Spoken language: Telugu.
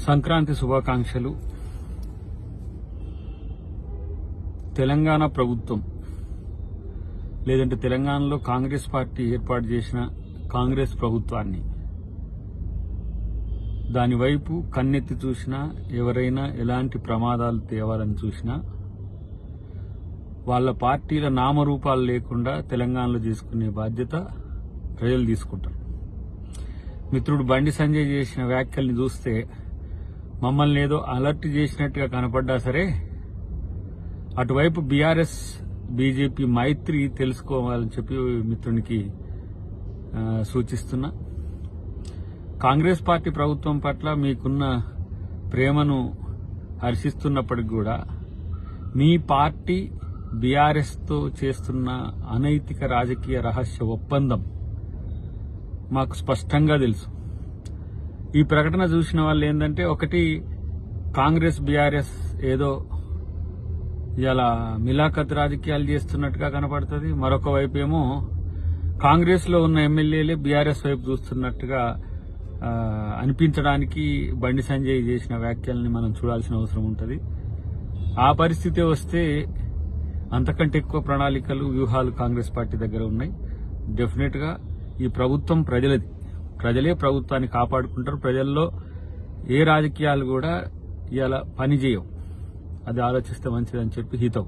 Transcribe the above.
సంక్రాంతి శుభాకాంక్షలు. తెలంగాణ ప్రభుత్వం లేదంటే తెలంగాణలో కాంగ్రెస్ పార్టీ ఏర్పాటు చేసిన కాంగ్రెస్ ప్రభుత్వాన్ని దాని వైపు కన్నెత్తి చూసినా, ఎవరైనా ఎలాంటి ప్రమాదాలు తేవాలని చూసినా వాళ్ళ పార్టీల నామరూపాలు లేకుండా తెలంగాణలో చేసుకునే బాధ్యత ప్రజలు తీసుకుంటారు. మిత్రుడు బండి సంజయ్ చేసిన వ్యాఖ్యల్ని చూస్తే మమ్మల్ని ఏదో అలర్ట్ చేసినట్టుగా కనపడ్డా సరే, అటువైపు బీఆర్ఎస్ బీజేపీ మైత్రి తెలుసుకోవాలని చెప్పి మిత్రునికి సూచిస్తున్నా. కాంగ్రెస్ పార్టీ ప్రభుత్వం పట్ల మీకున్న ప్రేమను హర్షిస్తున్నప్పటికీ కూడా మీ పార్టీ బీఆర్ఎస్ తో చేస్తున్న అనైతిక రాజకీయ రహస్య ఒప్పందం మాకు స్పష్టంగా తెలుసు. ఈ ప్రకటన చూసిన వాళ్ళు ఏంటంటే, ఒకటి కాంగ్రెస్ బీఆర్ఎస్ ఏదో ఇలా మిలాఖత్ రాజకీయాలు చేస్తున్నట్టుగా కనపడుతుంది. మరొక వైపు ఏమో కాంగ్రెస్ లో ఉన్న ఎమ్మెల్యేలే బీఆర్ఎస్ వైపు చూస్తున్నట్టుగా అనిపించడానికి బండి సంజయ్ చేసిన వ్యాఖ్యల్ని మనం చూడాల్సిన అవసరం ఉంటుంది. ఆ పరిస్థితి వస్తే అంతకంటే ఎక్కువ ప్రణాళికలు, వ్యూహాలు కాంగ్రెస్ పార్టీ దగ్గర ఉన్నాయి. డెఫినెట్ గా ఈ ప్రభుత్వం ప్రజలది. ప్రజలే ప్రభుత్వాన్ని కాపాడుకుంటారు. ప్రజల్లో ఏ రాజకీయాలు కూడా ఇలా పనిచేయవు. అది ఆలోచిస్తే మంచిదని చెప్పి హితవు.